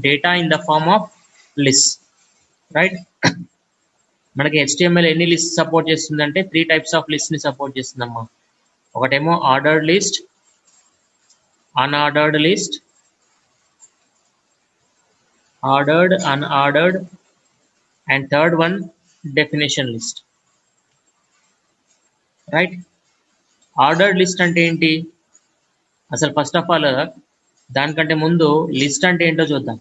Data in the form of list, right. మనకి HTML ఎన్ని list support చేస్తుందంటే 3 types of list ని support చేస్తుందమ్మా. ఒకటేమో ordered list, unordered list, ordered, unordered, and third one definition list, right. Ordered list అంటే ఏంటి? అసలు first of all దానికంటే ముందు లిస్ట్ అంటే ఏంటో చూద్దాం,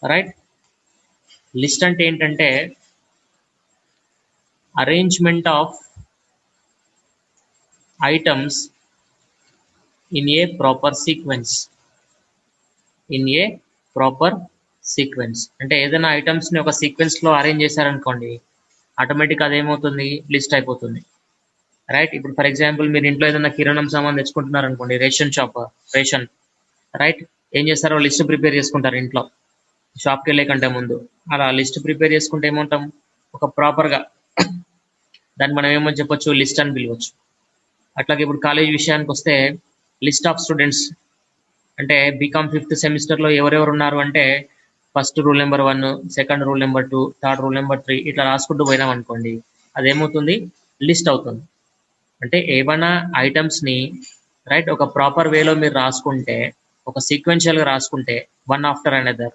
రైట్. లిస్ట్ అంటే ఏంటంటే arrangement of items in a proper sequence. In a proper sequence అంటే ఏదైనా ఐటమ్స్ని ఒక సీక్వెన్స్లో అరేంజ్ చేశారనుకోండి, ఆటోమేటిక్ అదేమవుతుంది, లిస్ట్ అయిపోతుంది, రైట్. ఇప్పుడు ఫర్ ఎగ్జాంపుల్ మీరు ఇంట్లో ఏదైనా కిరాణం సామాన్ తెచ్చుకుంటున్నారు అనుకోండి, రేషన్ షాప్, రేషన్, రైట్. ఏం చేస్తారో లిస్ట్ ప్రిపేర్ చేసుకుంటారు ఇంట్లో షాప్కి వెళ్ళే కంటే ముందు. అలా లిస్ట్ ప్రిపేర్ చేసుకుంటే ఏమంటాం, ఒక ప్రాపర్గా దాన్ని మనం ఏమని చెప్పొచ్చు, లిస్ట్ అని పిలవచ్చు. అట్లాగే ఇప్పుడు కాలేజ్ విషయానికి వస్తే లిస్ట్ ఆఫ్ స్టూడెంట్స్ అంటే బీకామ్ 5th సెమిస్టర్లో ఎవరెవరు ఉన్నారు అంటే first rule number 1, second rule number 2, third rule number 3 ఇట్లా రాసుకుంటూ పోయినాం అనుకోండి, అదేమవుతుంది, లిస్ట్ అవుతుంది. అంటే ఏమైనా ఐటమ్స్ని, రైట్, ఒక ప్రాపర్ వేలో మీరు రాసుకుంటే, ఒక సీక్వెన్షియల్గా రాసుకుంటే వన్ ఆఫ్టర్ అనదర్,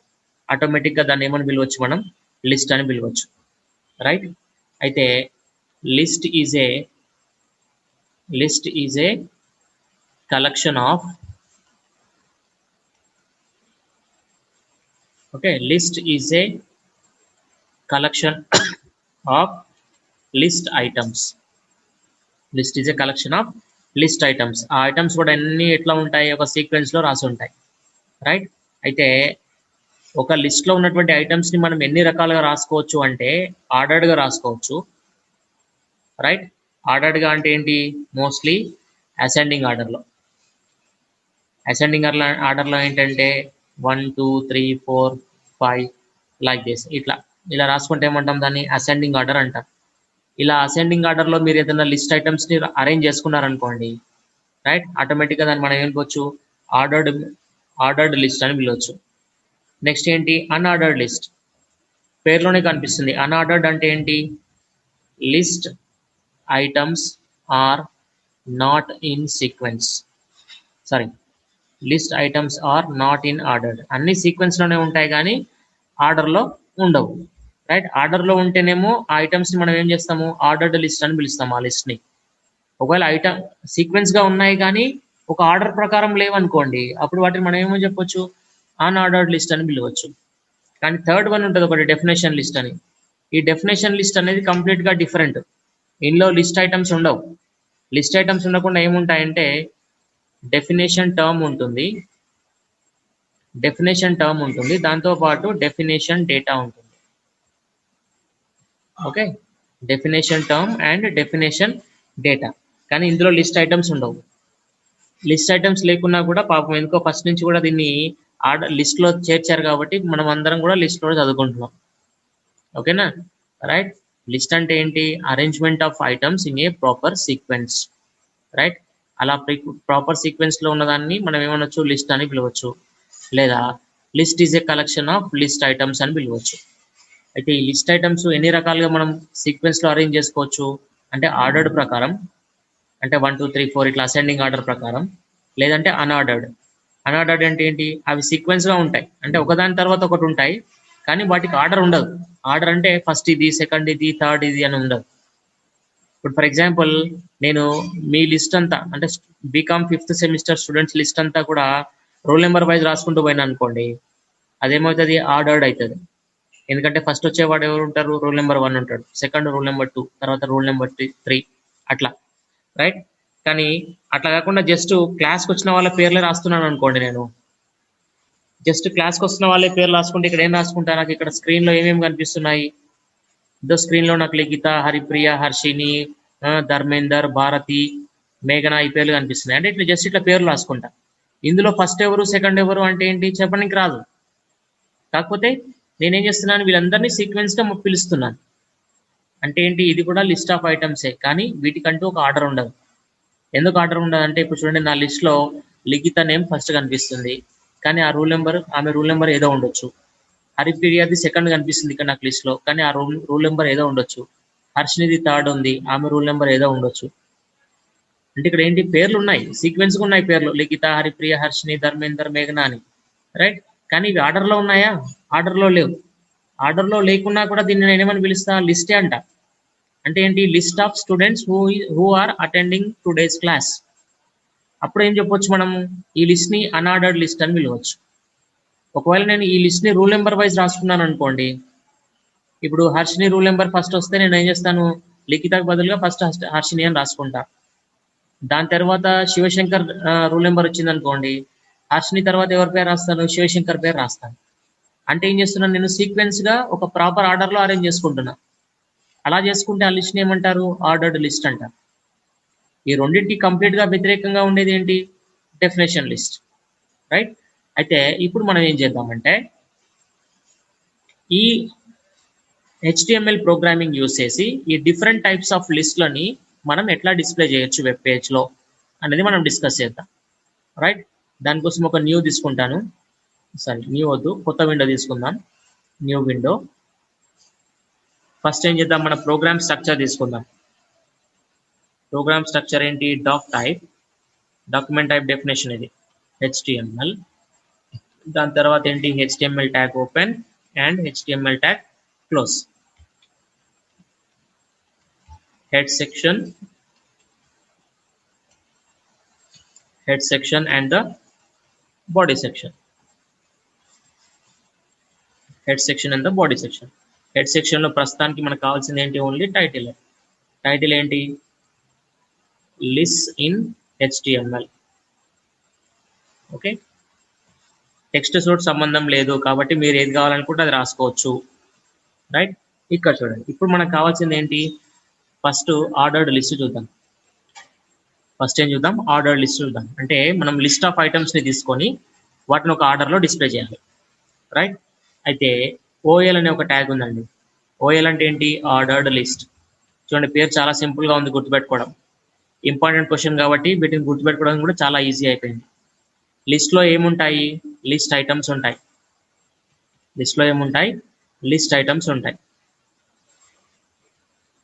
ఆటోమేటిక్గా దాన్ని ఏమని పిలవచ్చు, మనం లిస్ట్ అని పిలవచ్చు, రైట్. అయితే list is a collection of, okay, list is a collection of list items. List is a collection of list items. ఆ ఐటమ్స్ కూడా అన్ని ఎట్లా ఉంటాయి, ఒక సీక్వెన్స్లో రాసి ఉంటాయి, రైట్. అయితే ఒక లిస్ట్లో ఉన్నటువంటి ఐటమ్స్ని మనం ఎన్ని రకాలుగా రాసుకోవచ్చు అంటే ఆర్డర్డ్గా రాసుకోవచ్చు, రైట్. ఆర్డర్డ్గా అంటే ఏంటి, మోస్ట్లీ అసెండింగ్ ఆర్డర్లో. అసెండింగ్ ఆర్డర్లో ఏంటంటే 1 2 3 4 5 లైక్ దిస్, ఇలా రాసుకుంటే ఏమంటాం, దాన్ని అసెండింగ్ ఆర్డర్ అంటాం. ఇలా అసెండింగ్ ఆర్డర్లో మీరు ఏదైనా లిస్ట్ ఐటమ్స్ని అరేంజ్ చేసుకున్నారనుకోండి, రైట్, ఆటోమేటిక్గా దాన్ని మనం ఏమనుకోవచ్చు, ఆర్డర్డ్ లిస్ట్ అని పిలవచ్చు. నెక్స్ట్ ఏంటి, అన్ఆర్డర్డ్ లిస్ట్. పేరులోనే కనిపిస్తుంది. అన్ఆర్డర్డ్ అంటే ఏంటి, list items are not in sequence, sorry, list items are not in ordered. అన్ని సీక్వెన్స్లోనే ఉంటాయి కానీ ఆర్డర్లో ఉండవు, రైట్. ఆర్డర్లో ఉంటేనేమో ఆ ఐటమ్స్ని మనం ఏం చేస్తాము, ఆర్డర్డ్ లిస్ట్ అని పిలుస్తాము ఆ లిస్ట్ని. ఒకవేళ ఐటమ్ సీక్వెన్స్గా ఉన్నాయి కానీ ఒక ఆర్డర్ ప్రకారం లేవనుకోండి, అప్పుడు వాటిని మనం ఏమో చెప్పొచ్చు, అన్ఆర్డర్డ్ లిస్ట్ అని పిలవచ్చు. కానీ థర్డ్ వన్ ఉంటుంది ఒకటి, డెఫినేషన్ లిస్ట్ అని. ఈ డెఫినేషన్ లిస్ట్ అనేది కంప్లీట్గా డిఫరెంట్. ఇందులో లిస్ట్ ఐటమ్స్ ఉండవు. లిస్ట్ ఐటమ్స్ ఉండకుండా ఏముంటాయంటే డెఫినేషన్ టర్మ్ ఉంటుంది, దాంతోపాటు డెఫినేషన్ డేటా ఉంటుంది, okay. Definition term and definition data. కానీ ఇందులో లిస్ట్ ఐటమ్స్ ఉండవు. లిస్ట్ ఐటమ్స్ లేకున్నా కూడా పాపం ఎందుకో ఫస్ట్ నుంచి కూడా దీన్ని లిస్ట్లో చేర్చారు కాబట్టి మనం అందరం కూడా లిస్ట్లో చదువుకుంటున్నాం, ఓకేనా, రైట్. లిస్ట్ అంటే ఏంటి, arrangement of items in a proper sequence, right. అలా ప్రాపర్ సీక్వెన్స్లో ఉన్నదాన్ని మనం ఏమనొచ్చు, లిస్ట్ అని పిలవచ్చు, లేదా list is a collection of list items అని పిలవచ్చు. అయితే ఈ లిస్ట్ ఐటమ్స్ ఎన్ని రకాలుగా మనం సీక్వెన్స్లో అరేంజ్ చేసుకోవచ్చు అంటే ఆర్డర్డ్ ప్రకారం, అంటే 1 2 3 4 ఇట్లా అసెండింగ్ ఆర్డర్ ప్రకారం, లేదంటే అన్ఆర్డర్డ్. అన్ఆర్డర్డ్ అంటే ఏంటి, అవి సీక్వెన్స్గా ఉంటాయి, అంటే ఒకదాని తర్వాత ఒకటి ఉంటాయి కానీ వాటికి ఆర్డర్ ఉండదు. ఆర్డర్ అంటే ఫస్ట్ ఇది, సెకండ్ ఇది, థర్డ్ ఇది అని ఉండదు. ఇప్పుడు ఫర్ ఎగ్జాంపుల్ నేను మీ లిస్ట్ అంతా అంటే BCom 5th semester students list అంతా కూడా రోల్ నెంబర్ వైజ్ రాసుకుంటూ పోయినా అనుకోండి, అదేమవుతుంది, ఆర్డర్డ్ అవుతుంది. ఎందుకంటే ఫస్ట్ వచ్చేవాడు ఎవరు ఉంటారు, రూల్ నెంబర్ 1 ఉంటాడు, సెకండ్ రూల్ నెంబర్ 2, తర్వాత రూల్ నెంబర్ 3 అట్లా, రైట్. కానీ అట్లా కాకుండా జస్ట్ క్లాస్కి వచ్చిన వాళ్ళ పేర్లే రాస్తున్నాను అనుకోండి, నేను జస్ట్ క్లాస్కి వస్తున్న వాళ్ళే పేర్లు రాసుకుంటే ఇక్కడ ఏం రాసుకుంటా, నాకు ఇక్కడ స్క్రీన్లో ఏమేమి కనిపిస్తున్నాయి, ఇదో స్క్రీన్లో నాకు లిఖిత, హరిప్రియ, హర్షిని, ధర్మేందర్, భారతి, మేఘన ఈ పేర్లు కనిపిస్తున్నాయి. అంటే ఇట్లా జస్ట్ ఇట్లా పేర్లు రాసుకుంటా. ఇందులో ఫస్ట్ ఎవరు, సెకండ్ ఎవరు అంటే ఏంటి చెప్పడానికి రాదు. కాకపోతే నేనేం చేస్తున్నాను, వీళ్ళందరినీ సీక్వెన్స్గా పిలుస్తున్నాను. అంటే ఏంటి, ఇది కూడా లిస్ట్ ఆఫ్ ఐటమ్సే కానీ వీటికంటూ ఒక ఆర్డర్ ఉండదు. ఎందుకు ఆర్డర్ ఉండదు అంటే ఇప్పుడు చూడండి, నా లిస్ట్లో లిఖిత నేమ్ ఫస్ట్ కనిపిస్తుంది, కానీ ఆ ఆమె రూల్ నెంబర్ ఏదో ఉండొచ్చు. హరిప్రియది సెకండ్ కనిపిస్తుంది ఇక్కడ నాకు లిస్ట్ లో, కానీ ఆ రూల్ నెంబర్ ఏదో ఉండొచ్చు. హర్షినిది థర్డ్ ఉంది, ఆమె రూల్ నెంబర్ ఏదో ఉండొచ్చు. అంటే ఇక్కడ ఏంటి, పేర్లు ఉన్నాయి, సీక్వెన్స్ ఉన్నాయి పేర్లు, లిఖిత, హరిప్రియ, హర్షిని, ధర్మేందర్, మేఘన అని, రైట్. కానీ ఇవి ఆర్డర్ లో ఉన్నాయా? ఆర్డర్ లో లేవు. ఆర్డర్ లో లేకున్నా కూడా దీన్ని నేను ఏమని పిలుస్తా, లిస్టే అంట. అంటే ఏంటి, list of students who are attending today's class. అప్పుడు ఏం చెప్పొచ్చు మనం, ఈ లిస్ట్ ని అన్ఆర్డర్డ్ లిస్ట్ అని పిలవచ్చు. ఒకవేళ నేను ఈ లిస్ట్ ని రూల్ నెంబర్ వైజ్ రాసుకున్నాను అనుకోండి, ఇప్పుడు హర్షిని రూల్ నెంబర్ ఫస్ట్ వస్తే నేను ఏం చేస్తాను, లిఖితకు బదులుగా ఫస్ట్ హర్షిని అని రాసుకుంటా. దాని తర్వాత శివశంకర్ రూల్ నెంబర్ వచ్చింది అనుకోండి, హర్షిని తర్వాత ఎవరి పేరు రాస్తాను, శివశంకర్ పేరు రాస్తాను. అంటే ఏం చేస్తున్నాను, నేను సీక్వెన్స్ గా ఒక ప్రాపర్ ఆర్డర్ లో అరేంజ్ చేసుకుంటున్నా. అలా చేసుకుంటే ఆ లిస్ట్ ని ఏమంటారు, ఆర్డర్డ్ లిస్ట్ అంటారు. ఈ రెండింటికి కంప్లీట్ గా వ్యతిరేకంగా ఉండేది ఏంటి, డెఫినేషన్ లిస్ట్, రైట్. అయితే ఇప్పుడు మనం ఏం చేద్దామంటే, ఈ హెచ్టిఎంఎల్ ప్రోగ్రామింగ్ యూస్ చేసి ఈ డిఫరెంట్ టైప్స్ ఆఫ్ లిస్ట్లని మనం ఎట్లా డిస్ప్లే చేయొచ్చు వెబ్ పేజ్ లో అనేది మనం డిస్కస్ చేద్దాం, రైట్. దానికోసం ఒక న్యూ తీసుకుంటాను, న్యూ వద్దు, కొత్త విండో తీసుకుందాం, న్యూ విండో. ఫస్ట్ ఏం చేద్దాం, మన ప్రోగ్రామ్ స్ట్రక్చర్ తీసుకుందాం. ప్రోగ్రామ్ స్ట్రక్చర్ ఏంటి, డాక్యుమెంట్ టైప్ డెఫినేషన్ ఇది హెచ్టిఎంఎల్. దాని తర్వాత ఏంటి, HTML tag open and HTML tag close. head section and the body section. head section and the body section. head section లో ప్రస్తుతానికి మనకు కావాల్సింది ఏంటి, ఓన్లీ టైటిల్ ఏంటి, list in HTML. Okay, text తోటి సంబంధం లేదు కాబట్టి మీరు ఏది కావాలనుకుంటే అది రాసుకోవచ్చు, రైట్. ఇక్కడ చూడండి, ఇప్పుడు మనకు కావాల్సింది ఏంటి, ఫస్ట్ ఆర్డర్డ్ లిస్ట్ చూద్దాం. ఫస్ట్ ఏం చూద్దాం, ఆర్డర్డ్ లిస్ట్ చూద్దాం. అంటే మనం లిస్ట్ ఆఫ్ ఐటమ్స్ ని తీసుకొని వాటిని ఒక ఆర్డర్ లో డిస్ప్లే చేయాలి, రైట్. అయితే ఓఎల్ అనే ఒక ట్యాగ్ ఉందండి. ఓఎల్ అంటే ఏంటి, ఆర్డర్డ్ లిస్ట్. చూడండి, పేరు చాలా సింపుల్ గా ఉంది గుర్తుపెట్టుకోవడం. ఇంపార్టెంట్ క్వశ్చన్ కాబట్టి వీటిని గుర్తుపెట్టుకోవడం కూడా చాలా ఈజీ అయిపోయింది. లిస్ట్ లో ఏముంటాయి, లిస్ట్ ఐటమ్స్ ఉంటాయి. లిస్ట్ లో ఏముంటాయి, లిస్ట్ ఐటమ్స్ ఉంటాయి,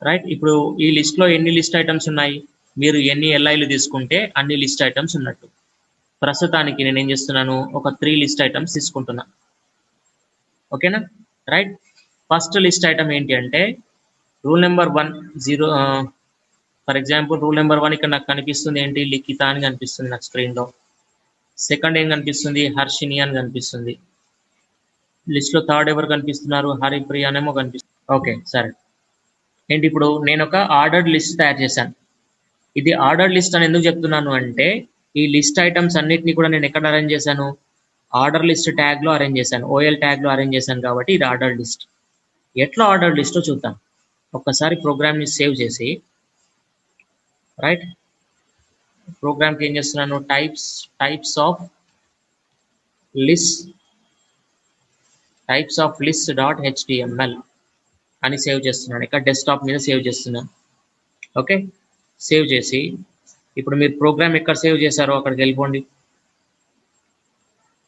రైట్. ఇప్పుడు ఈ లిస్ట్ లో ఎన్ని లిస్ట్ ఐటమ్స్ ఉన్నాయి, మీరు ఎన్ని ఎల్ఐలు తీసుకుంటే అన్ని లిస్ట్ ఐటమ్స్ ఉన్నట్టు. ప్రస్తుతానికి నేను ఏం చేస్తున్నాను, ఒక 3 లిస్ట్ ఐటమ్స్ తీసుకుంటున్నా, ఓకేనా, రైట్. ఫస్ట్ లిస్ట్ ఐటమ్ ఏంటి అంటే rule number 1 for example rule number 1 ఇక్కడ నాకు కనిపిస్తుంది ఏంటి, లిఖిత అని కనిపిస్తుంది నాకు స్క్రీన్ లో. సెకండ్ ఏం కనిపిస్తుంది, హర్షిని అని కనిపిస్తుంది. లిస్ట్ లో థర్డ్ ఎవరు కనిపిస్తున్నారు, హరిప్రియ అనేమో కనిపిస్తుంది. ఓకే, సరే. ఏంటి, ఇప్పుడు నేను ఒక ఆర్డర్డ్ లిస్ట్ తయారు చేశాను. ఇది ఆర్డర్డ్ లిస్ట్ అని ఎందుకు చెప్తున్నాను అంటే, ఈ లిస్ట్ ఐటమ్స్ అన్నిటిని కూడా నేను ఎక్కడ అరేంజ్ చేశాను, ఆర్డర్ లిస్ట్ ట్యాగ్ లో అరేంజ్ చేశాను, ఓఎల్ ట్యాగ్ లో అరేంజ్ చేశాను కాబట్టి ఇది ఆర్డర్డ్ లిస్ట్. ఎట్లా ఆర్డర్డ్ లిస్టో చూద్దాం. ఒక్కసారి ప్రోగ్రామ్ ని సేవ్ చేసి, రైట్, ప్రోగ్రామ్ కి ఏం చేస్తున్నాను, types of list dot HTML అని సేవ్ చేస్తున్నాను. ఇక్కడ డెస్క్టాప్ మీద సేవ్ చేస్తున్నాను. ఓకే, సేవ్ చేసి ఇప్పుడు మీరు ప్రోగ్రామ్ ఎక్కడ సేవ్ చేశారో అక్కడికి వెళ్ళిపోండి.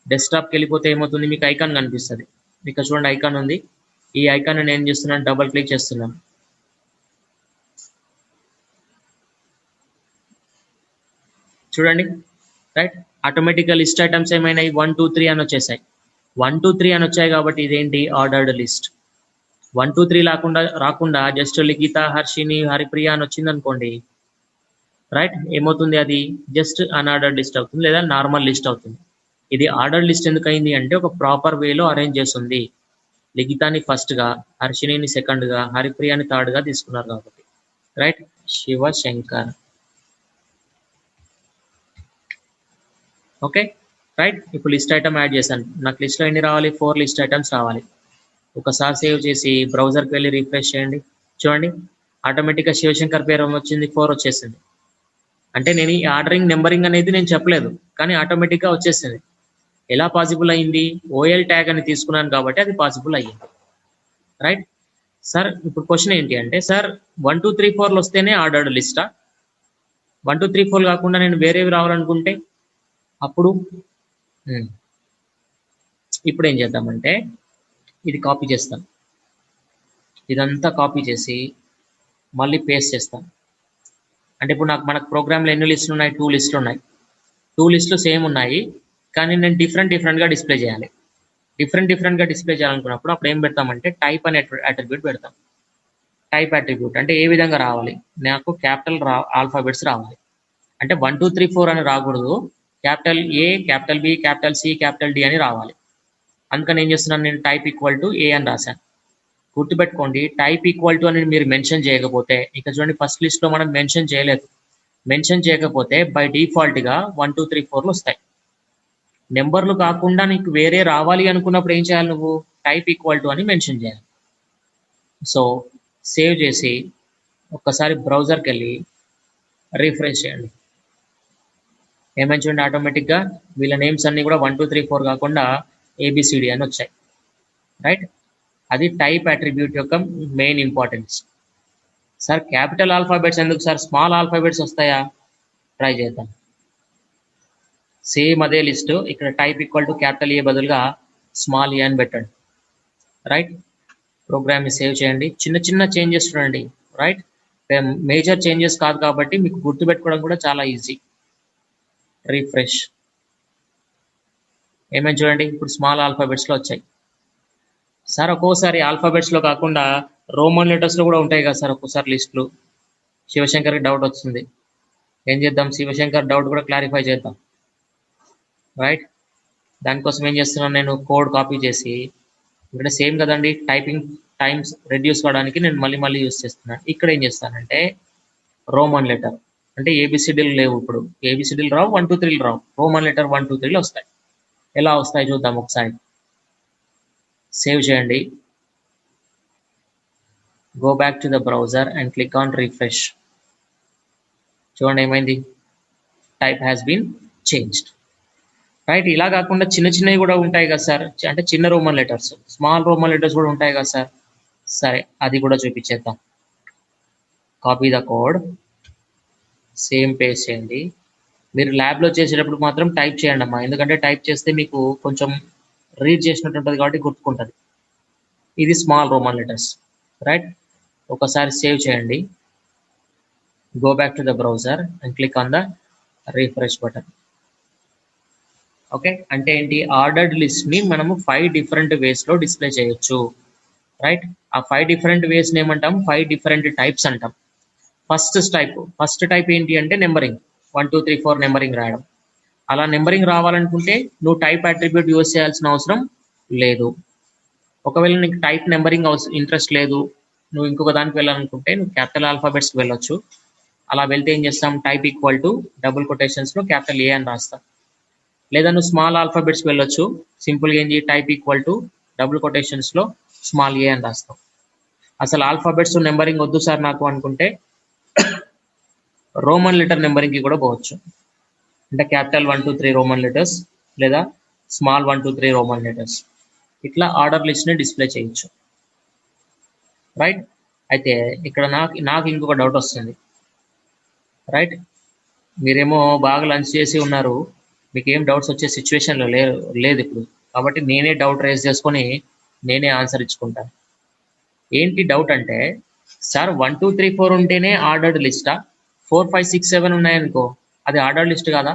డెస్క్టాప్కి వెళ్ళిపోతే ఏమవుతుంది, మీకు ఐకాన్ కనిపిస్తుంది. మీకు చూడండి ఐకాన్ ఉంది. ఈ ఐకాన్ నేను ఏం చేస్తున్నాను, డబుల్ క్లిక్ చేస్తున్నాను. చూడండి, రైట్. ఆటోమేటిక్గా లిస్ట్ ఐటమ్స్ ఏమైనాయి, 1 2 3 అని వచ్చేసాయి. 1 2 3 అని వచ్చాయి కాబట్టి ఇదేంటి, ఆర్డర్డ్ లిస్ట్. 1 2 3 రాకుండా జస్ట్ లిఖిత, హర్షిని, హరిప్రియ అని వచ్చింది అనుకోండి, రైట్, ఏమవుతుంది, అది జస్ట్ అన్ఆర్డర్డ్ లిస్ట్ అవుతుంది లేదా నార్మల్ లిస్ట్ అవుతుంది. ఇది ఆర్డర్డ్ లిస్ట్ ఎందుకు అయింది అంటే ఒక ప్రాపర్ వేలో అరేంజ్ చేస్తుంది. లిఖితాని ఫస్ట్ గా, హర్షిని సెకండ్ గా, హరిప్రియాని థర్డ్ గా తీసుకున్నారు కాబట్టి, రైట్. Shivshankar, okay, right. ఇప్పుడు లిస్ట్ ఐటమ్ యాడ్ చేశాను. నాకు లిస్ట్ లో ఎన్ని రావాలి, 4 లిస్ట్ ఐటమ్స్ రావాలి. ఒకసారి సేవ్ చేసి బ్రౌజర్కి వెళ్ళి రిఫ్రెష్ చేయండి. చూడండి, ఆటోమేటిక్గా శివశంకర్ పేరు వచ్చింది, 4 వచ్చేసింది. అంటే నేను ఈ ఆర్డరింగ్ నెంబరింగ్ అనేది నేను చెప్పలేదు, కానీ ఆటోమేటిక్గా వచ్చేసింది. ఎలా పాసిబుల్ అయింది, ఓఎల్ ట్యాగ్ అని తీసుకున్నాను కాబట్టి అది పాసిబుల్ అయ్యింది, రైట్. సార్ ఇప్పుడు క్వశ్చన్ ఏంటి అంటే, సార్ 1 2 3 4 వస్తేనే ఆర్డర్డ్ లిస్టా, 1 2 3 4 కాకుండా నేను వేరేవి రావాలనుకుంటే అప్పుడు ఇప్పుడు ఏం చేద్దామంటే ఇది కాపీ చేస్తాను, ఇదంతా కాపీ చేసి మళ్ళీ పేస్ట్ చేస్తాను. అంటే ఇప్పుడు మనకు ప్రోగ్రామ్లో ఎన్ని లిస్టులు ఉన్నాయి? 2 లిస్టులు ఉన్నాయి. 2 లిస్టులు సేమ్ ఉన్నాయి, కానీ నేను డిఫరెంట్గా డిస్ప్లే చేయాలి. డిఫరెంట్గా డిస్ప్లే చేయాలనుకున్నప్పుడు అప్పుడు ఏం పెడతామంటే టైప్ అనే అట్రిబ్యూట్ పెడతాం. టైప్ అట్రిబ్యూట్ అంటే ఏ విధంగా రావాలి? నాకు క్యాపిటల్ ఆల్ఫాబెట్స్ రావాలి. అంటే 1 2 3 4 అని రాకూడదు, capital A, capital B, capital C, capital D అని రావాలి. అందుకని ఏం చేస్తున్నాను, నేను టైప్ ఈక్వల్ టు ఏ అని రాశాను. గుర్తుపెట్టుకోండి, టైప్ ఈక్వల్ టు అని మీరు మెన్షన్ చేయకపోతే, ఇక చూడండి ఫస్ట్ లిస్ట్లో మనం మెన్షన్ చేయలేదు. మెన్షన్ చేయకపోతే బై డిఫాల్ట్గా 1 2 3 4లు వస్తాయి. నెంబర్లు కాకుండా నీకు వేరే రావాలి అనుకున్నప్పుడు ఏం చేయాలి? నువ్వు టైప్ ఈక్వల్ టు అని మెన్షన్ చేయాలి. సో సేవ్ చేసి ఒక్కసారి బ్రౌజర్కి వెళ్ళి రిఫ్రెష్ చేయండి. ఏమైనా చూడండి, ఆటోమేటిక్గా వీళ్ళ నేమ్స్ అన్నీ కూడా 1 2 3 4 కాకుండా ఏబిసిడి అని వచ్చాయి. రైట్, అది టైప్ అట్రిబ్యూట్ యొక్క main importance. Sir capital alphabets ఎందుకు సార్, స్మాల్ ఆల్ఫాబెట్స్ వస్తాయా? ట్రై చేద్దాం. సేమ్ అదే లిస్టు, ఇక్కడ టైప్ ఈక్వల్ టు క్యాపిటల్ ఏ బదులుగా స్మాల్ ఏ అని పెట్టండి. రైట్, ప్రోగ్రామ్ని సేవ్ చేయండి. చిన్న చేంజెస్ చూడండి. రైట్, మేజర్ చేంజెస్ కాదు కాబట్టి మీకు గుర్తుపెట్టుకోవడం కూడా చాలా ఈజీ. రిఫ్రెష్, ఏమైనా చూడండి ఇప్పుడు స్మాల్ ఆల్ఫాబెట్స్లో వచ్చాయి. సార్ ఒక్కోసారి ఆల్ఫాబెట్స్లో కాకుండా రోమన్ లెటర్స్లో కూడా ఉంటాయి కదా సార్ ఒక్కోసారి లిస్టులు. శివశంకర్కి డౌట్ వస్తుంది, ఏం చేద్దాం? శివశంకర్ డౌట్ కూడా క్లారిఫై చేద్దాం. రైట్, దానికోసం ఏం చేస్తున్నాను, నేను కోడ్ కాపీ చేసి ఇక్కడ సేమ్ కదండి, టైపింగ్ టైమ్స్ రెడ్యూస్ కావడానికి నేను మళ్ళీ యూస్ చేస్తున్నాను. ఇక్కడ ఏం చేస్తానంటే రోమన్ లెటర్ అంటే ఏబిసిడీలు లేవు, ఇప్పుడు ఏబిసిడీలు రావు, 1 2 3లు రావు, రోమన్ లెటర్ 1 2 3లు వస్తాయి. ఎలా వస్తాయి చూద్దాం ఒకసారి. సేవ్ చేయండి, go back to the browser and click on refresh. చూడండి ఏమైంది, type has been changed. Right, ఇలా కాకుండా చిన్నవి కూడా ఉంటాయి కదా సార్, అంటే చిన్న Roman letters, small Roman letters కూడా ఉంటాయి కదా సార్. సరే, అది కూడా చూపించేద్దాం. Copy the code, same paste చేయండి. మీరు ల్యాబ్లో చేసేటప్పుడు మాత్రం టైప్ చేయండి అమ్మా, ఎందుకంటే టైప్ చేస్తే మీకు కొంచెం రీడ్ చేసినట్టు ఉంటుంది కాబట్టి గుర్తుకుంటుంది. ఇది స్మాల్ రోమన్ లెటర్స్. రైట్, ఒకసారి సేవ్ చేయండి, go back to the browser and click on the refresh button. Okay, అంటే ఏంటి, ఆర్డర్డ్ లిస్ట్ని మనము 5 డిఫరెంట్ వేస్లో డిస్ప్లే చేయొచ్చు. రైట్, ఆ 5 డిఫరెంట్ వేస్ని ఏమంటాం, 5 డిఫరెంట్ టైప్స్ అంటాం. ఫస్ట్ టైప్ ఏంటి అంటే నెంబరింగ్, 1 2 3 4 నెంబరింగ్ రాయడం. అలా నెంబరింగ్ రావాలనుకుంటే నువ్వు టైప్ అట్రిబ్యూట్ యూజ్ చేయాల్సిన అవసరం లేదు. ఒకవేళ నీకు టైప్ నెంబరింగ్ ఇంట్రెస్ట్ లేదు, నువ్వు ఇంకొక దానికి వెళ్ళాలనుకుంటే నువ్వు క్యాపిటల్ ఆల్ఫాబెట్స్కి వెళ్ళొచ్చు. అలా వెళ్తే ఏం చేస్తాం, టైప్ ఈక్వల్ టు డబుల్ కొటేషన్స్లో క్యాపిటల్ ఏ అని రాస్తాం. లేదా నువ్వు స్మాల్ ఆల్ఫాబెట్స్కి వెళ్ళొచ్చు, సింపుల్గా ఏంటి, టైప్ ఈక్వల్ టు డబుల్ కొటేషన్స్లో స్మాల్ ఏ అని రాస్తాం. అసలు ఆల్ఫాబెట్స్ నెంబరింగ్ వద్దు సార్ నాకు అనుకుంటే రోమన్ లెటర్ నెంబరింగ్కి కూడా పోవచ్చు. అంటే క్యాపిటల్ 1 2 3 రోమన్ లెటర్స్ లేదా స్మాల్ 1 2 3 రోమన్ లెటర్స్, ఇట్లా ఆర్డర్ లిస్ట్ని డిస్ప్లే చేయొచ్చు. రైట్, అయితే ఇక్కడ నాకు ఇంకొక డౌట్ వస్తుంది. రైట్, మీరేమో బాగా లంచ్ చేసి ఉన్నారు, మీకు ఏం డౌట్స్ వచ్చే సిచ్యువేషన్లో లేదు ఇప్పుడు, కాబట్టి నేనే డౌట్ రేజ్ చేసుకొని నేనే ఆన్సర్ ఇచ్చుకుంటాను. ఏంటి డౌట్ అంటే, సార్ 1 2 3 4 ఉంటేనే ఆర్డర్డ్ లిస్టా, 4 5 6 7 ఉన్నాయనుకో అది ఆర్డర్డ్ లిస్ట్ కాదా?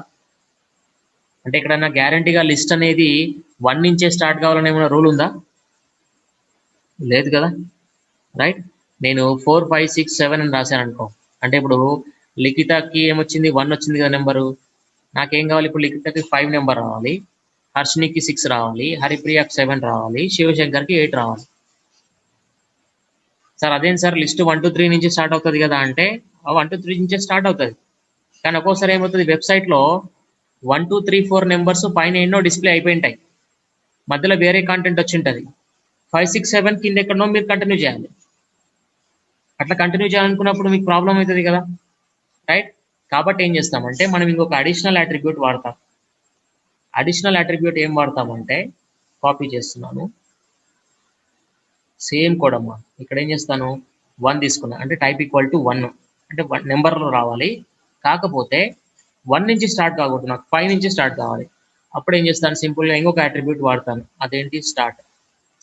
అంటే ఎక్కడన్నా గ్యారంటీగా లిస్ట్ అనేది 1 నుంచే స్టార్ట్ కావాలని ఏమైనా రూల్ ఉందా? లేదు కదా. రైట్, నేను 4 5 6 7 అని రాశాను అనుకో, అంటే ఇప్పుడు లిఖితకి ఏమొచ్చింది, 1 వచ్చింది కదా నెంబరు. నాకేం కావాలి ఇప్పుడు, లిఖితకి 5 నెంబర్ రావాలి, హర్షినికి 6 రావాలి, హరిప్రియకి 7 రావాలి, శివశంకర్కి 8 రావాలి. సార్ అదేం సార్, లిస్ట్ 1 2 3 నుంచి స్టార్ట్ అవుతుంది కదా అంటే 1 2 3 నుంచే స్టార్ట్ అవుతుంది. కానీ ఒక్కోసారి ఏమవుతుంది, వెబ్సైట్లో 1 2 3 4 నెంబర్స్ పైన ఎన్నో డిస్ప్లే అయిపోయి ఉంటాయి, మధ్యలో వేరే కంటెంట్ వచ్చి ఉంటుంది. 5 6 7 కింద ఎక్కడనో మీరు కంటిన్యూ చేయాలి. అట్లా కంటిన్యూ చేయాలనుకున్నప్పుడు మీకు ప్రాబ్లం అవుతుంది కదా. రైట్, కాబట్టి ఏం చేస్తామంటే మనం ఇంకొక అడిషనల్ అట్రిబ్యూట్ వాడతాం. అడిషనల్ అట్రిబ్యూట్ ఏం వాడతామంటే, కాపీ చేస్తున్నాను, సేమ్ కోడ్ అమ్మా. ఇక్కడ ఏం చేస్తాను, 1 తీసుకున్నా, అంటే టైప్ ఈక్వల్ టు 1, అంటే 1 నెంబర్లో రావాలి, కాకపోతే 1 నుంచి స్టార్ట్ కాకూడదు, నాకు 5 నుంచి స్టార్ట్ కావాలి. అప్పుడు ఏం చేస్తాను, సింపుల్గా ఇంకొక అట్రిబ్యూట్ వాడతాను. అదేంటి, స్టార్ట్.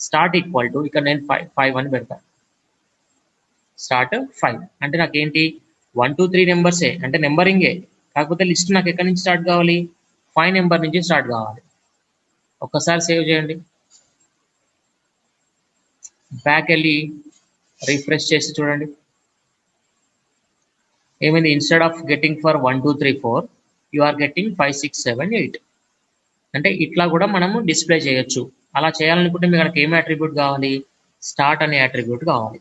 స్టార్ట్ ఈక్వల్ టు ఇక్కడ నేను 5 అని పెడతాను. స్టార్ట్ 5 అంటే నాకేంటి 1 2 3 నెంబర్సే, అంటే నెంబరింగే. కాకపోతే లిస్ట్ నాకు ఎక్కడి నుంచి స్టార్ట్ కావాలి, 5 నెంబర్ నుంచి స్టార్ట్ కావాలి. ఒక్కసారి సేవ్ చేయండి, బ్యాక్ వెళ్ళి రిఫ్రెష్ చేసి చూడండి. ఏమైంది, instead of getting for 1 2 3 4 you are getting 5 6 7 8. అంటే ఇట్లా కూడా మనము డిస్ప్లే చేయొచ్చు. అలా చేయాలనుకుంటే మీకు మనకి ఏమి అట్రిబ్యూట్ కావాలి, స్టార్ట్ అనే అట్రిబ్యూట్ కావాలి.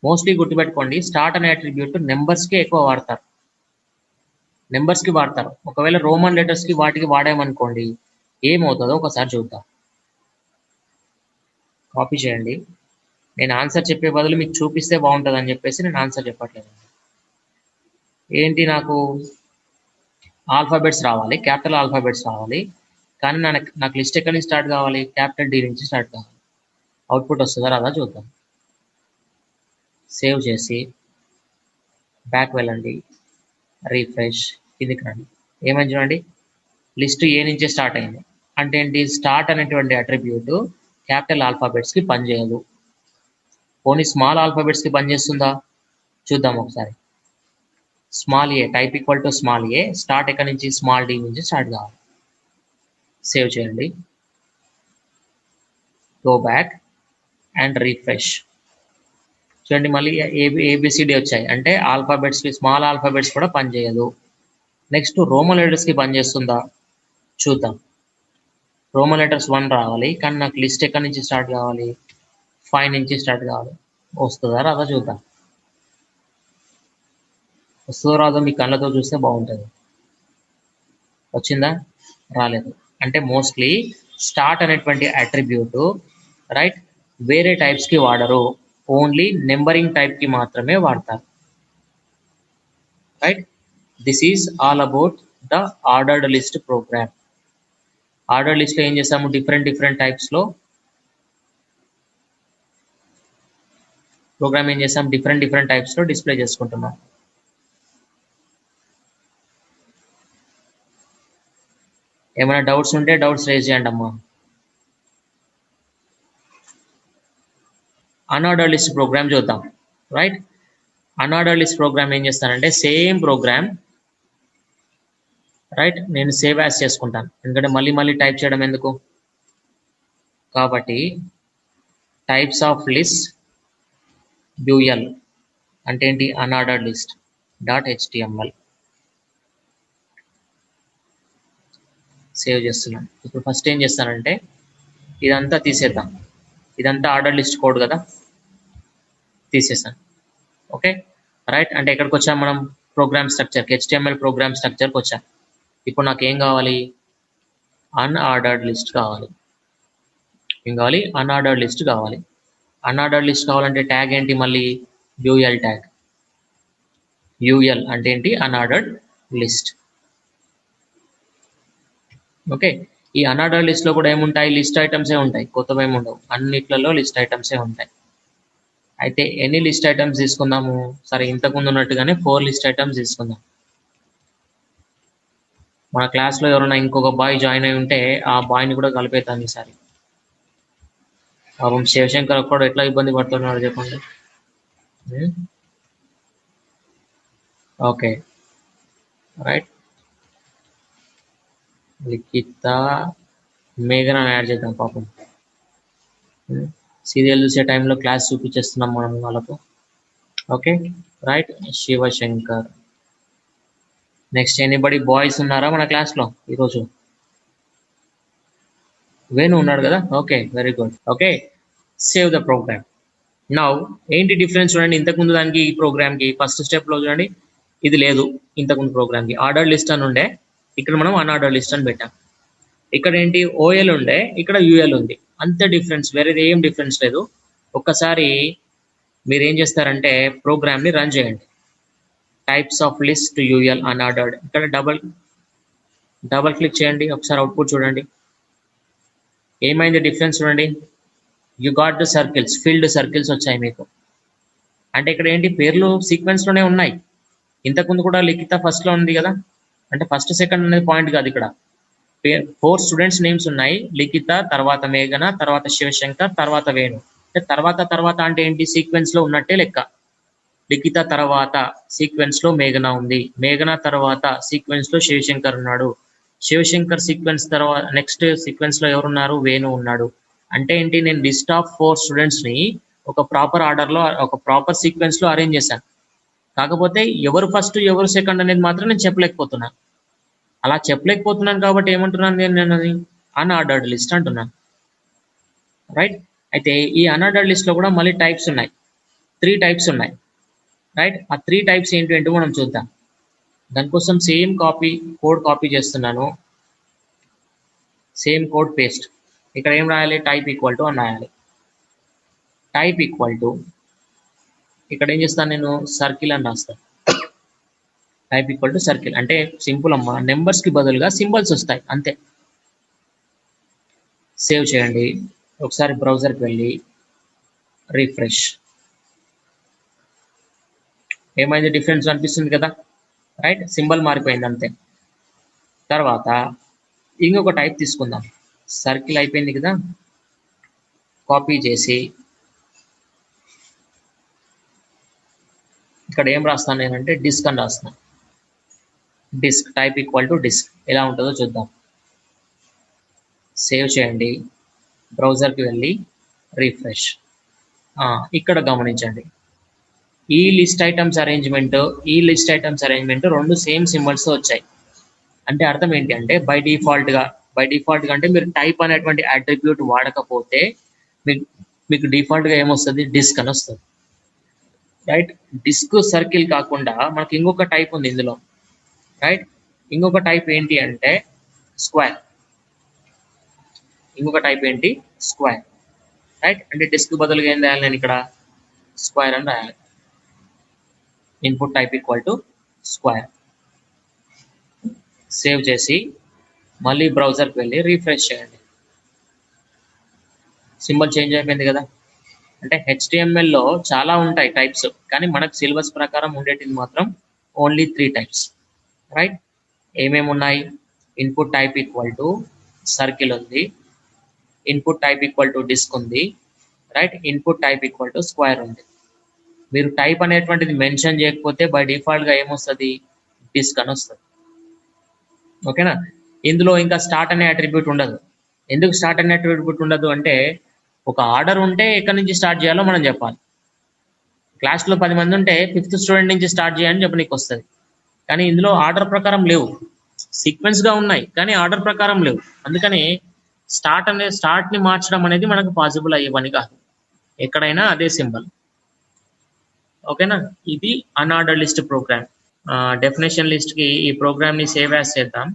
మోస్ట్లీ గుర్తుపెట్టుకోండి, స్టార్ట్ అనే అట్రిబ్యూట్ నెంబర్స్కి ఎక్కువ వాడతారు, నెంబర్స్కి వాడతారు. ఒకవేళ రోమన్ లెటర్స్కి వాటికి వాడామనుకోండి ఏమవుతుందో ఒకసారి చూద్దాం. కాపీ చేయండి. నేను ఆన్సర్ చెప్పే బదులు మీకు చూపిస్తే బాగుంటుంది అని చెప్పేసి నేను ఆన్సర్ చెప్పట్లేదు. ఏంటి, నాకు ఆల్ఫాబెట్స్ రావాలి, క్యాపిటల్ ఆల్ఫాబెట్స్ రావాలి, కానీ నాకు లిస్ట్ ఎక్కడి నుంచి స్టార్ట్ కావాలి, క్యాపిటల్ డి నుంచి స్టార్ట్ కావాలి. అవుట్పుట్ వస్తుందా రాదా చూద్దాం. సేవ్ చేసి బ్యాక్ వెళ్ళండి, రీఫ్రెష్, కిందికి రండి. ఏమని చూడండి, లిస్ట్ ఏ నుంచే స్టార్ట్ అయింది. అంటే ఏంటి, స్టార్ట్ అనేటువంటి అట్రిబ్యూట్ క్యాపిటల్ ఆల్ఫాబెట్స్కి పనిచేయదు, ఓన్లీ స్మాల్ ఆల్ఫాబెట్స్కి పనిచేస్తుందా చూద్దాం ఒకసారి. Small A, type equal to small A, start ఎక్కడి నుంచి, స్మాల్ డి నుంచి స్టార్ట్ కావాలి. సేవ్ చేయండి, గో బ్యాక్ అండ్ రీఫ్రెష్. చూడండి మళ్ళీ ఏబిసిడి వచ్చాయి, అంటే ఆల్ఫాబెట్స్కి, స్మాల్ ఆల్ఫాబెట్స్ కూడా పనిచేయదు. నెక్స్ట్ రోమన్ లెటర్స్కి పనిచేస్తుందా చూద్దాం. రోమన్ లెటర్స్ 1 రావాలి, కానీ నాకు లిస్ట్ ఎక్కడి నుంచి స్టార్ట్ కావాలి, 5 నుంచి స్టార్ట్ కావాలి. వస్తుందా రాదా చూద్దాం. వస్తుందో రాదో మీ కళ్ళతో చూస్తే బాగుంటుంది. వచ్చిందా, రాలేదు. అంటే మోస్ట్లీ స్టార్ట్ అనేటువంటి అట్రిబ్యూట్ రైట్ వేరే టైప్స్కి వాడరు, ఓన్లీ నెంబరింగ్ టైప్కి మాత్రమే వాడతారు. Right, this is all about the ordered list program. Order లిస్ట్లో ఏం చేస్తాము, డిఫరెంట్ టైప్స్లో ప్రోగ్రామ్ ఏం చేస్తాం, డిఫరెంట్ టైప్స్లో డిస్ప్లే చేసుకుంటున్నాం. ఏమైనా డౌట్స్ ఉంటే డౌట్స్ రేజ్ చేయండి అమ్మా. అన్ఆర్డర్ లిస్ట్ ప్రోగ్రామ్ చూద్దాం. రైట్, అన్ఆర్డర్ లిస్ట్ ప్రోగ్రామ్ ఏం చేస్తానంటే సేమ్ ప్రోగ్రామ్ రైట్ నేను సేవ్ యాజ్ చేసుకుంటాను, ఎందుకంటే మళ్ళీ టైప్ చేయడం ఎందుకు. కాబట్టి టైప్స్ ఆఫ్ లిస్ట్ డ్యూయల్ అంటే ఏంటి, అన్ఆర్డర్డ్ లిస్ట్ .html సేవ్ చేస్తున్నాను. ఇప్పుడు ఫస్ట్ ఏం చేస్తానంటే ఇదంతా తీసేద్దాం, ఇదంతా ఆర్డర్ లిస్ట్ కోడ్ కదా, తీసేసాను. ఓకే రైట్, అంటే ఎక్కడికి వచ్చాం మనం, ప్రోగ్రామ్ స్ట్రక్చర్కి, HTML ప్రోగ్రామ్ స్ట్రక్చర్కి వచ్చాం. ఇప్పుడు నాకు ఏం కావాలి, అన్ఆర్డర్డ్ లిస్ట్ కావాలి. ఏం కావాలి, అన్ఆర్డర్డ్ లిస్ట్ కావాలి. అన్ఆర్డర్డ్ లిస్ట్ కావాలంటే ట్యాగ్ ఏంటి, మళ్ళీ యూఎల్ ట్యాగ్. యూఎల్ అంటే ఏంటి, అన్ఆర్డర్డ్ లిస్ట్. ఓకే, ఈ అన్ఆర్డర్డ్ లిస్ట్లో కూడా ఏముంటాయి, లిస్ట్ ఐటమ్సే ఉంటాయి, కొత్తవి ఏమి ఉండవు. అన్నిట్లలో లిస్ట్ ఐటమ్సే ఉంటాయి. అయితే ఎన్ని లిస్ట్ ఐటమ్స్ తీసుకుందాము, సరే ఇంతకుముందు ఉన్నట్టుగానే 4 లిస్ట్ ఐటమ్స్ తీసుకుందాం. మన క్లాస్లో ఎవరైనా ఇంకొక బాయ్ జాయిన్ అయి ఉంటే ఆ బాయ్ని కూడా కలిపేద్దాం ఈసారి. పాపం శివశంకర్ ఒక్కడు ఎట్లా ఇబ్బంది పడుతున్నాడు చెప్పండి. ఓకే రైట్, లిఖిత, మేఘన యాడ్ చేద్దాం. పాపం సీరియల్ చూసే టైంలో క్లాస్ చూపించేస్తున్నాం మనం వాళ్ళకు. Okay right, Shivashankar. Next anybody boys ఉన్నారా మన క్లాస్లో ఈరోజు? వేణు ఉన్నాడు కదా, okay very good. Okay, save the program. Now ఏంటి డిఫరెన్స్ చూడండి, ఇంతకుముందు దానికి ఈ ప్రోగ్రామ్కి ఫస్ట్ స్టెప్లో చూడండి, ఇది లేదు. ఇంతకుముందు ప్రోగ్రామ్కి ఆర్డర్ లిస్ట్ అని ఉండే, ఇక్కడ మనం అన్ఆర్డర్ లిస్ట్ అని పెట్టాం. ఇక్కడ ఏంటి, ఓఎల్ ఉండే, ఇక్కడ యూఎల్ ఉంది. అంత డిఫరెన్స్, వేరేది ఏం డిఫరెన్స్ లేదు. ఒక్కసారి మీరు ఏం చేస్తారంటే ప్రోగ్రామ్ని రన్ చేయండి. Types of list UL unordered, ఇక్కడ డబల్ క్లిక్ చేయండి, ఒకసారి అవుట్పుట్ చూడండి. ఏమైంది డిఫరెన్స్ చూడండి, you got the circles, filled circles వచ్చాయి మీకు. అంటే ఇక్కడ ఏంటి, పేర్లు సీక్వెన్స్లోనే ఉన్నాయి. ఇంతకుముందు కూడా లిఖిత ఫస్ట్లో ఉంది కదా, అంటే ఫస్ట్ సెకండ్ అనేది పాయింట్ కాదు ఇక్కడ. 4 స్టూడెంట్స్ నేమ్స్ ఉన్నాయి. లిఖిత, తర్వాత మేఘన, తర్వాత శివశంకర్, తర్వాత వేణు. అంటే తర్వాత అంటే ఏంటి, సీక్వెన్స్ లో ఉన్నట్టే లెక్క. లిఖిత తర్వాత సీక్వెన్స్ లో మేఘన ఉంది, మేఘన తర్వాత సీక్వెన్స్ లో శివశంకర్ ఉన్నాడు, శివశంకర్ సీక్వెన్స్ తర్వాత నెక్స్ట్ సీక్వెన్స్ లో ఎవరున్నారు, వేణు ఉన్నాడు. అంటే ఏంటి, నేను లిస్ట్ ఆఫ్ 4 స్టూడెంట్స్ ని ఒక ప్రాపర్ ఆర్డర్ లో ఒక ప్రాపర్ సీక్వెన్స్ లో అరేంజ్ చేశాను. కాకపోతే ఎవరు ఫస్ట్ ఎవరు సెకండ్ అనేది మాత్రం నేను చెప్పలేకపోతున్నాను. అలా చెప్పలేకపోతున్నాను కాబట్టి ఏమంటున్నాను నేను అది అన్ఆర్డర్డ్ లిస్ట్ అంటున్నాను. రైట్. అయితే ఈ అన్ఆర్డర్డ్ లిస్ట్ లో కూడా మళ్ళీ టైప్స్ ఉన్నాయి, 3 టైప్స్ ఉన్నాయి. రైట్. ఆ 3 టైప్స్ ఏంటంటే మనం చూద్దాం. దానికోసం సేమ్ కోడ్ కాపీ చేస్తున్నాను, సేమ్ కోడ్ పేస్ట్. ఇక్కడ ఏం రాయాలి, టైప్ ఈక్వల్ టు అని రాయాలి. టైప్ ఈక్వల్ టు ఇక్కడ ఏం చేస్తాను, నేను సర్కిల్ అని రాస్తాను. టైప్ ఈక్వల్ టు సర్కిల్ అంటే సింపుల్ అమ్మా, నెంబర్స్ కి బదులుగా సింబల్స్ వస్తాయి అంతే. సేవ్ చేయండి. ఒకసారి బ్రౌజర్కి వెళ్ళి రిఫ్రెష్. ఏమైంది, డిఫరెన్స్ అనిపిస్తుంది కదా. రైట్, సింబల్ మారిపోయింది అంతే. తర్వాత ఇంకొక టైప్ తీసుకుందాం. సర్కిల్ అయిపోయింది కదా, కాపీ చేసి ఇక్కడ ఏం రాస్తాను నేనంటే డిస్క్ అని రాస్తాను. Disc, type equal to disc. ఎలా ఉంటుందో చూద్దాం. సేవ్ చేయండి, బ్రౌజర్కి వెళ్ళి రిఫ్రెష్. ఇక్కడ గమనించండి, ఈ లిస్ట్ ఐటమ్స్ అరేంజ్మెంట్ రెండు సేమ్ సింబల్స్ వచ్చాయి. అంటే అర్థం ఏంటి అంటే బై డిఫాల్ట్ గా అంటే మీరు టైప్ అనేటువంటి అట్రిబ్యూట్ వాడకపోతే మీకు డిఫాల్ట్ గా ఏమొస్తుంది, డిస్క్ అని వస్తుంది. రైట్. డిస్క్ సర్కిల్ కాకుండా మనకి ఇంకొక టైప్ ఉంది ఇందులో. రైట్. ఇంకొక టైప్ ఏంటి అంటే స్క్వేర్. స్క్వేర్. రైట్. అంటే డిస్క్ బదులుగా ఏం రాయాలి, నేను ఇక్కడ స్క్వేర్ అని రాయాలి. Input type equal to square. Save చేసి మళ్ళీ బ్రౌజర్కి వెళ్ళి రీఫ్రెష్ చేయండి. సింబల్ చేంజ్ అయిపోయింది కదా. అంటే హెచ్టిఎంఎల్లో చాలా ఉంటాయి టైప్స్, కానీ మనకు సిలబస్ ప్రకారం ఉండేటిది మాత్రం ఓన్లీ 3 టైప్స్. రైట్. ఏమేమి ఉన్నాయి, input type equal to circle ఉంది, input type equal to disc ఉంది, right. Input type equal to square ఉంది. మీరు టైప్ అనేటువంటిది మెన్షన్ చేయకపోతే బై డిఫాల్ట్ గా ఏమొస్తుంది, డిస్క్ అని వస్తుంది. ఓకేనా. ఇందులో ఇంకా స్టార్ట్ అనే అట్రిబ్యూట్ ఉండదు. ఎందుకు స్టార్ట్ అనే అట్రిబ్యూట్ ఉండదు అంటే ఒక ఆర్డర్ ఉంటే ఎక్కడి నుంచి స్టార్ట్ చేయాలో మనం చెప్పాలి. క్లాస్లో 10 మంది ఉంటే 5th స్టూడెంట్ నుంచి స్టార్ట్ చేయాలని చెప్పనీకి వస్తుంది. కానీ ఇందులో ఆర్డర్ ప్రకారం లేవు, సీక్వెన్స్ గా ఉన్నాయి కానీ ఆర్డర్ ప్రకారం లేవు. అందుకని స్టార్ట్ ని మార్చడం అనేది మనకు పాసిబుల్ అయ్యే పని కాదు, ఎక్కడైనా అదే సింబల్. ఓకేనా. ఇది unorder list program. Definition list కి ఈ ప్రోగ్రామ్ ని సేవ్ యాజ్ చేద్దాం.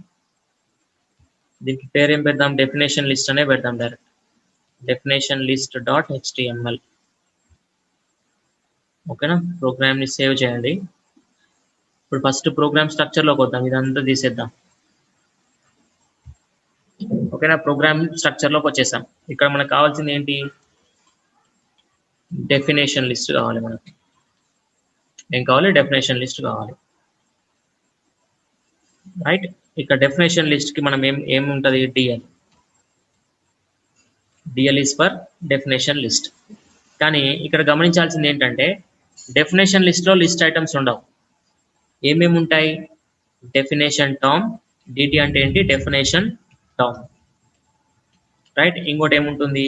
దీనికి పేరేం పెడదాం, డెఫినేషన్ లిస్ట్ అనే పెడదాం. Direct definition list dot HTML. ఓకేనా. ప్రోగ్రామ్ ని సేవ్ చేయండి. ఇప్పుడు ఫస్ట్ ప్రోగ్రామ్ స్ట్రక్చర్ లోకి వద్దాం, ఇదంతా తీసేద్దాం. ఓకేనా. ప్రోగ్రామ్ స్ట్రక్చర్ లోకి వచ్చేసాం. ఇక్కడ మనకు కావాల్సింది ఏంటి, డెఫినేషన్ లిస్ట్ కావాలి. మనకి ఏం కావాలి, డెఫినేషన్ లిస్ట్ కావాలి. రైట్. ఇక్కడ డెఫినేషన్ లిస్ట్ కి మనం ఏముంటది, DL is for definition list. కానీ ఇక్కడ గమనించాల్సింది ఏంటంటే డెఫినేషన్ లిస్ట్ లో లిస్ట్ ఐటమ్స్ ఉండవు. ఏమేమి ఉంటాయి, డెఫినేషన్ టర్మ్. డిటి అంటే ఏంటి, డెఫినేషన్ టర్మ్. రైట్. ఇంకోటి ఏముంటుంది,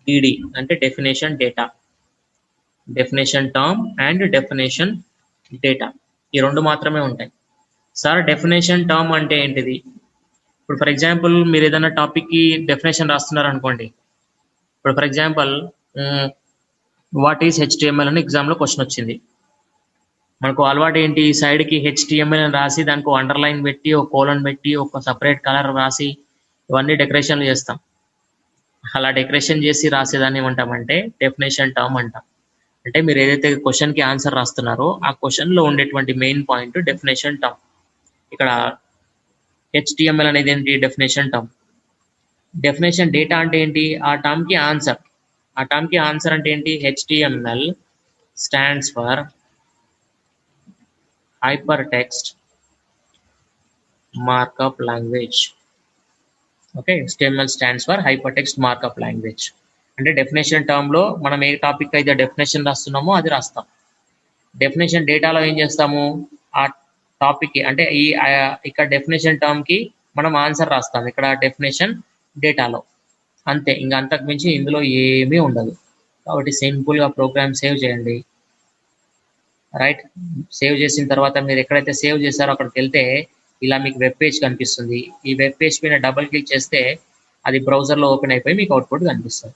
డిడి అంటే definition data. Definition term and definition data, ఈ రెండు మాత్రమే ఉంటాయి. సార్ డెఫినేషన్ టర్మ్ అంటే ఏంటిది, ఇప్పుడు ఫర్ ఎగ్జాంపుల్ మీరు ఏదైనా టాపిక్ కి డెఫినేషన్ రాస్తున్నారు అనుకోండి. ఇప్పుడు for example what is HTML అని ఎగ్జామ్ లో క్వశ్చన్ వచ్చింది. మనకు అలవాటు ఏంటి, సైడ్ కి హెచ్టిఎంఎల్ అని రాసి దానికి అండర్లైన్ పెట్టి ఒక కోలన్ పెట్టి ఒక సపరేట్ కలర్ రాసి ఇవన్నీ డెకరేషన్లు చేస్తాం. అలా డెకరేషన్ చేసి రాసేదాన్ని ఏమంటామంటే డెఫినేషన్ టర్మ్ అంటాం. అంటే మీరు ఏదైతే క్వశ్చన్ కి ఆన్సర్ రాస్తున్నారో ఆ క్వశ్చన్ లో ఉండేటువంటి మెయిన్ పాయింట్ డెఫినేషన్ టర్మ్. ఇక్కడ హెచ్టిఎంఎల్ అనేది ఏంటి, డెఫినేషన్ టర్మ్. డెఫినేషన్ డేటా అంటే ఏంటి, ఆ టర్మ్ కి ఆన్సర్. ఆ టర్మ్ కి ఆన్సర్ అంటే ఏంటి, HTML stands for hyper text markup language. Okay, HTML stands for hyper text markup language. అంటే డెఫినేషన్ టర్మ్ లో మనం ఏ టాపిక్ అయితే డెఫినేషన్ రాస్తున్నామో అది రాస్తాం. డెఫినేషన్ డేటాలో ఏం చేస్తాము, ఆ టాపిక్ అంటే ఇక్కడ డెఫినేషన్ టర్మ్ కి మనం ఆన్సర్ రాస్తాం ఇక్కడ డెఫినేషన్ డేటాలో. అంతే, ఇంకా అంతకు మించి ఇందులో ఏమీ ఉండదు. కాబట్టి సింపుల్ గా ప్రోగ్రామ్ సేవ్ చేయండి. రైట్, సేవ్ చేసిన తర్వాత మీరు ఎక్కడైతే సేవ్ చేశారో అక్కడికి వెళ్తే ఇలా మీకు వెబ్ పేజ్ కనిపిస్తుంది. ఈ వెబ్ పేజ్ పైన డబుల్ క్లిక్ చేస్తే అది బ్రౌజర్ లో ఓపెన్ అయిపోయి మీకు అవుట్పుట్ కనిపిస్తుంది.